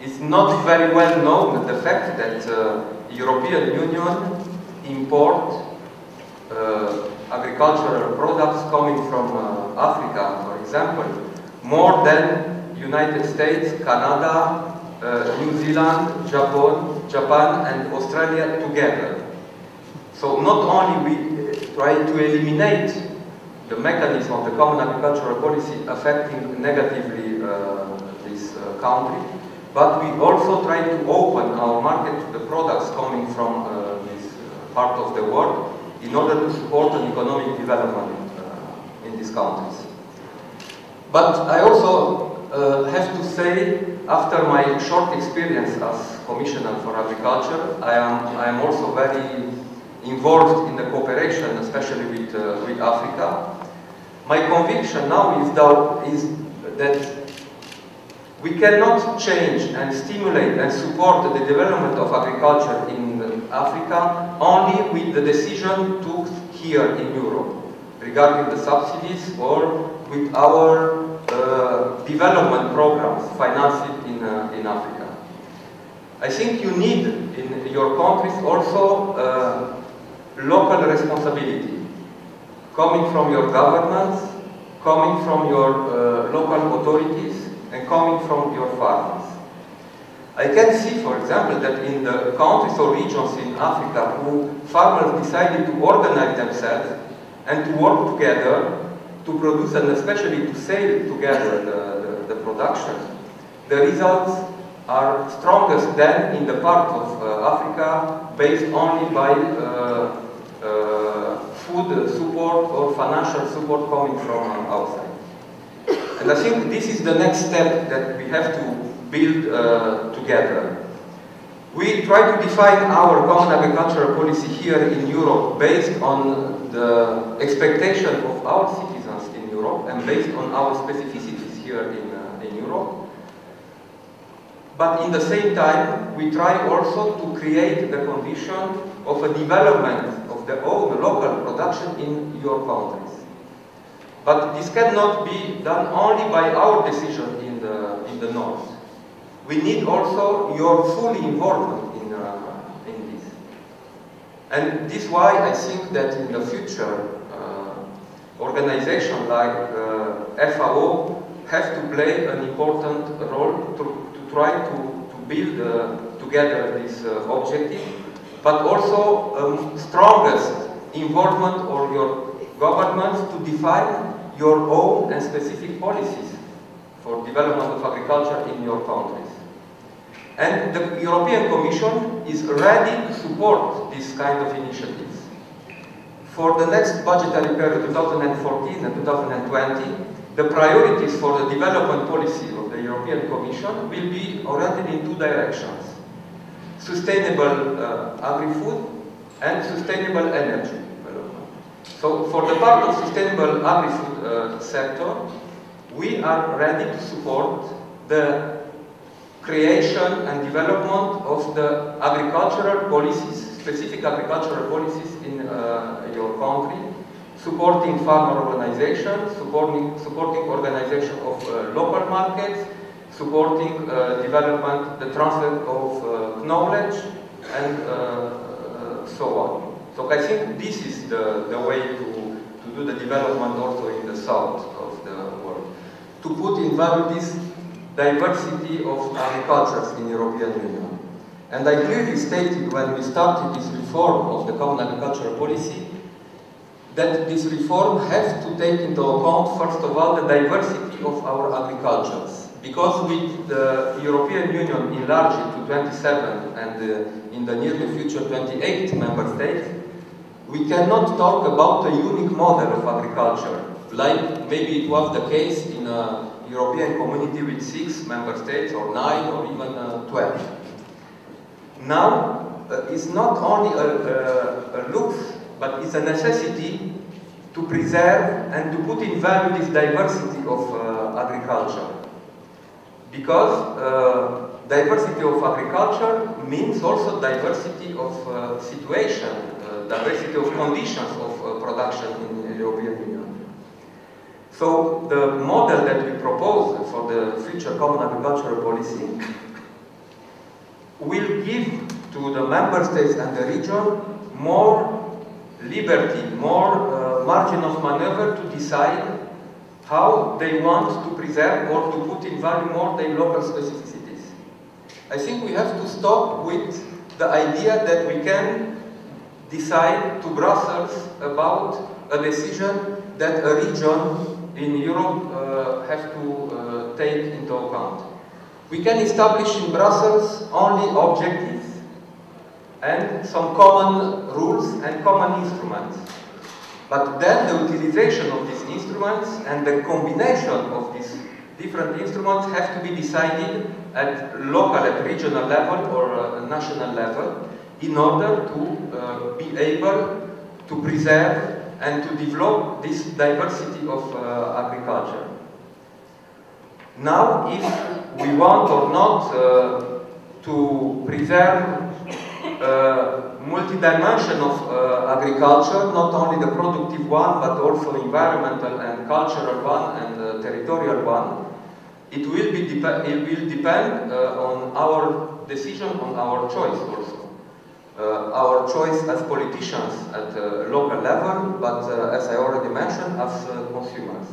it's not very well known the fact that European Union import agricultural products coming from Africa, for example, more than United States, Canada, New Zealand, Japan and Australia together. So not only we try to eliminate the mechanism of the common agricultural policy affecting negatively this country, but we also try to open our market to the products coming from this part of the world in order to support an economic development in these countries. But I also have to say, after my short experience as Commissioner for Agriculture, I am also very involved in the cooperation, especially with Africa. My conviction now is that we cannot change and stimulate and support the development of agriculture in Africa only with the decision took here in Europe regarding the subsidies or with our development programs financed in Africa. I think you need in your countries also local responsibility coming from your governments, coming from your local authorities, and coming from your farmers. I can see, for example, that in the countries or regions in Africa who farmers decided to organize themselves and to work together to produce and especially to sell together the production, the results are strongest than in the part of Africa based only by food support or financial support coming from outside. And I think this is the next step that we have to build together. We try to define our common agricultural policy here in Europe based on the expectation of our citizens in Europe and based on our specificities here in Europe. But in the same time, we try also to create the condition of a development of the own local production in your countries. But this cannot be done only by our decision in the north. We need also your full involvement in this. And this is why I think that in the future, organizations like FAO have to play an important role to try to build together this objective, but also strongest involvement of your governments to define your own and specific policies for development of agriculture in your countries. And the European Commission is ready to support this kind of initiatives. For the next budgetary period, 2014 and 2020, the priorities for the development policy of the European Commission will be oriented in two directions: sustainable agri-food and sustainable energy development. So for the part of sustainable agri-food sector, we are ready to support the creation and development of the agricultural policies, specific agricultural policies in your country, supporting farmer organizations, supporting organization of local markets, supporting development, the transfer of knowledge, and so on. So I think this is the way to do the development also in the south of the world. To put in value this diversity of agricultures in European Union. And I clearly stated when we started this reform of the common agricultural policy that this reform has to take into account, first of all, the diversity of our agricultures. Because with the European Union enlarged to 27 and in the near future 28 member states, we cannot talk about a unique model of agriculture, like maybe it was the case in a European community with 6 member states, or 9, or even 12. Now, it's not only a look, but it's a necessity to preserve and to put in value this diversity of agriculture. Because diversity of agriculture means also diversity of situation, diversity of conditions of production in the European Union. So the model that we propose for the future common agricultural policy will give to the member states and the region more liberty, more margin of maneuver to decide how they want to preserve or to put in value more their local specificities. I think we have to stop with the idea that we can decide to Brussels about a decision that a region in Europe has to take into account. We can establish in Brussels only objectives and some common rules and common instruments. But then the utilization of these instruments and the combination of these different instruments have to be decided at local, at regional level or national level in order to be able to preserve and to develop this diversity of agriculture. Now, if we want or not to preserve multi-dimension of agriculture, not only the productive one, but also environmental and cultural one and territorial one, it will depend on our decision, on our choice also. Our choice as politicians at local level, but as I already mentioned, as consumers.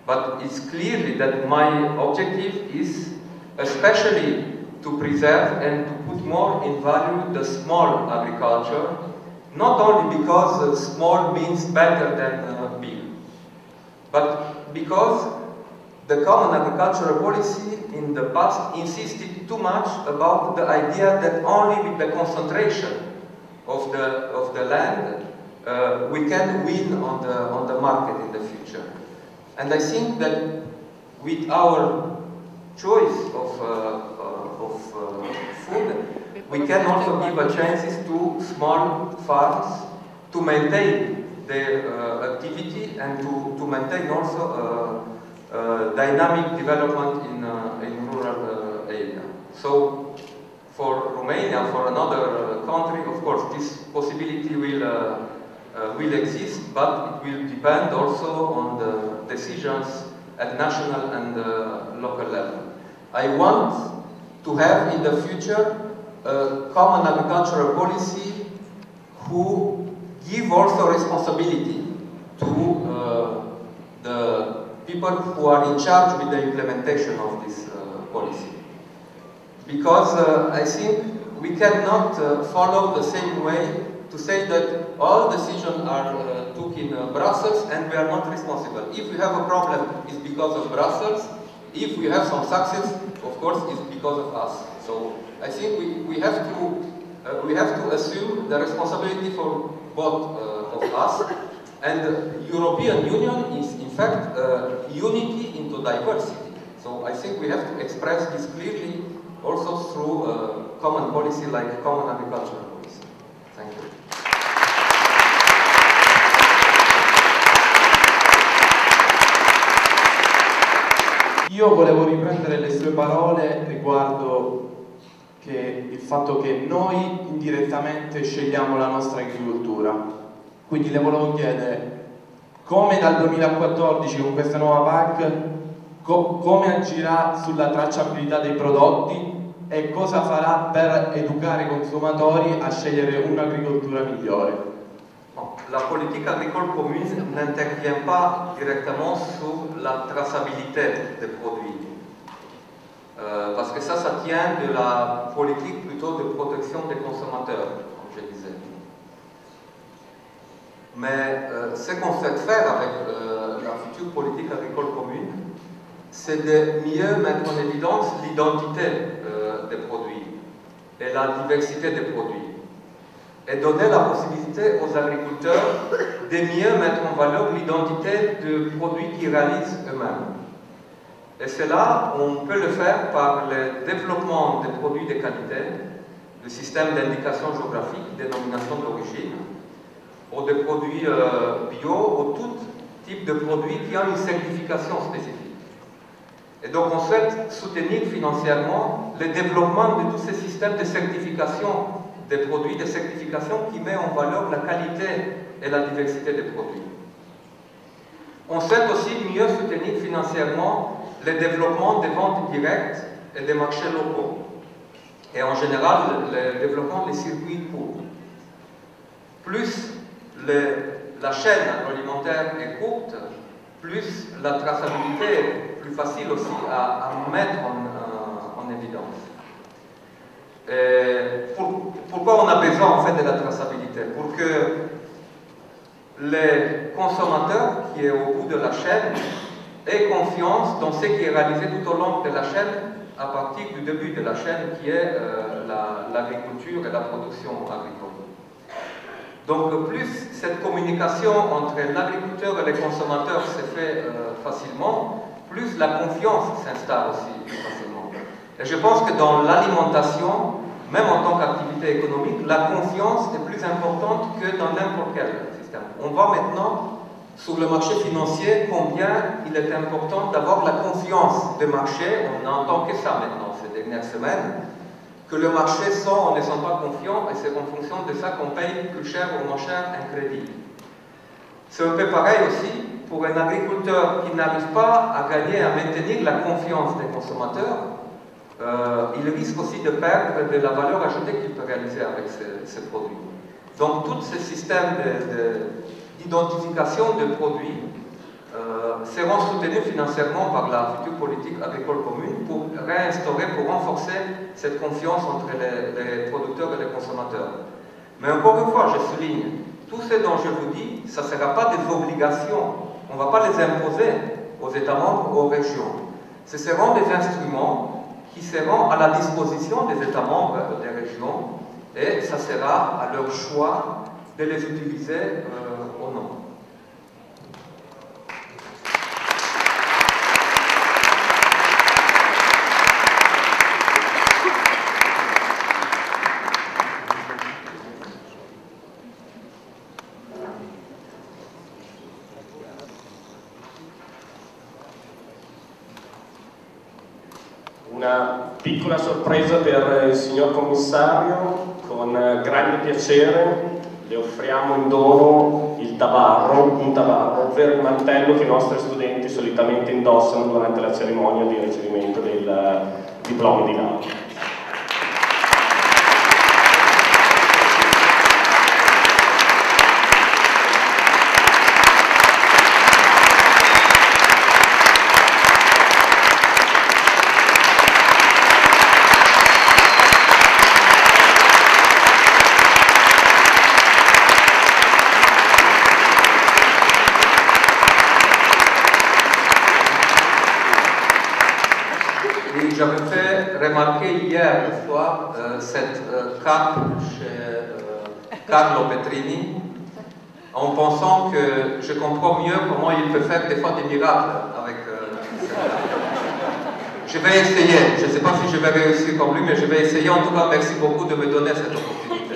But it's clearly that my objective is especially to preserve and to put more in value the small agriculture, not only because small means better than big, but because the common agricultural policy in the past insisted too much about the idea that only with the concentration of the land we can win on the market in the future. And I think that with our choice of food, we can also give a chances to small farms to maintain their activity and to maintain also dynamic development in rural area. So for Romania, for another country, of course, this possibility will exist, but it will depend also on the decisions at national and local level. I want to have in the future a common agricultural policy who give also responsibility to the people who are in charge with the implementation of this policy. Because I think we cannot follow the same way to say that all decisions are took in Brussels and we are not responsible. If we have a problem, it's because of Brussels. If we have some success, of course, it's because of us. So I think we have to assume the responsibility for both of us. And the European Union is, in fact, unity into diversity. So I think we have to express this clearly also through a common policy like common agricultural policy. Thank you. Io volevo riprendere le sue parole riguardo il fatto che noi indirettamente scegliamo la nostra agricoltura. Quindi le volevo chiedere come dal 2014 con questa nuova PAC, come agirà sulla tracciabilità dei prodotti e cosa farà per educare i consumatori a scegliere un'agricoltura migliore. La politique agricole commune n'intervient pas directement sur la traçabilité des produits. Parce que ça tient de la politique plutôt de protection des consommateurs, comme je disais. Mais ce qu'on souhaite faire avec la future politique agricole commune, c'est de mieux mettre en évidence l'identité des produits et la diversité des produits. Et donner la possibilité aux agriculteurs de mieux mettre en valeur l'identité de produits qu'ils réalisent eux-mêmes. Et cela, on peut le faire par le développement des produits de qualité, le système d'indication géographique, dénomination d'origine, ou des produits bio, ou tout type de produits qui ont une certification spécifique. Et donc on souhaite soutenir financièrement le développement de tous ces systèmes de certification des produits, de certification qui met en valeur la qualité et la diversité des produits. On souhaite aussi mieux soutenir financièrement le développement des ventes directes et des marchés locaux, et en général le développement des circuits courts. Plus la chaîne agroalimentaire est courte, plus la traçabilité est plus facile aussi à mettre en évidence. Pourquoi on a besoin en fait de la traçabilité? Pour que les consommateurs qui est au bout de la chaîne aient confiance dans ce qui est réalisé tout au long de la chaîne à partir du début de la chaîne qui est l'agriculture et la production agricole. Donc plus cette communication entre l'agriculteur et les consommateurs se fait facilement, plus la confiance s'installe aussi plus facilement. Et je pense que dans l'alimentation, même en tant qu'activité économique, la confiance est plus importante que dans n'importe quel système. On voit maintenant sur le marché financier combien il est important d'avoir la confiance des marchés. On n'entend que ça maintenant ces dernières semaines, que le marché sent, on ne sent pas confiant, et c'est en fonction de ça qu'on paye plus cher ou moins cher un crédit. C'est un peu pareil aussi pour un agriculteur qui n'arrive pas à gagner, à maintenir la confiance des consommateurs. Il risque aussi de perdre de la valeur ajoutée qu'il peut réaliser avec ces produits. Donc, tous ces systèmes d'identification de produits seront soutenus financièrement par la future politique agricole commune pour réinstaurer, pour renforcer cette confiance entre les producteurs et les consommateurs. Mais encore une fois, je souligne, tout ce dont je vous dis, ça ne sera pas des obligations. On ne va pas les imposer aux États membres, aux régions. Ce seront des instruments qui seront à la disposition des États membres et des régions, et ça sera à leur choix de les utiliser ou non. Una piccola sorpresa per il signor commissario, con grande piacere le offriamo in dono il tabarro, un tabarro, ovvero il mantello che i nostri studenti solitamente indossano durante la cerimonia di ricevimento del diploma di laurea. J'avais fait remarquer hier soir cette carte chez Carlo Petrini, en pensant que je comprends mieux comment il peut faire des fois des miracles avec Je vais essayer, je ne sais pas si je vais réussir comme lui, mais je vais essayer. En tout cas, merci beaucoup de me donner cette opportunité.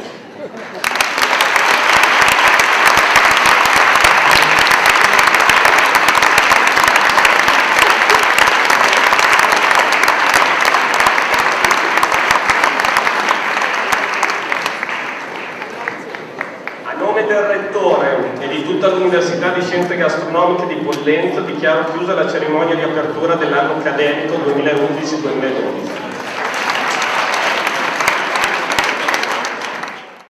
Del Rettore e di tutta l'Università di Scienze Gastronomiche di Pollenzo dichiaro chiusa la cerimonia di apertura dell'anno accademico 2011-2012.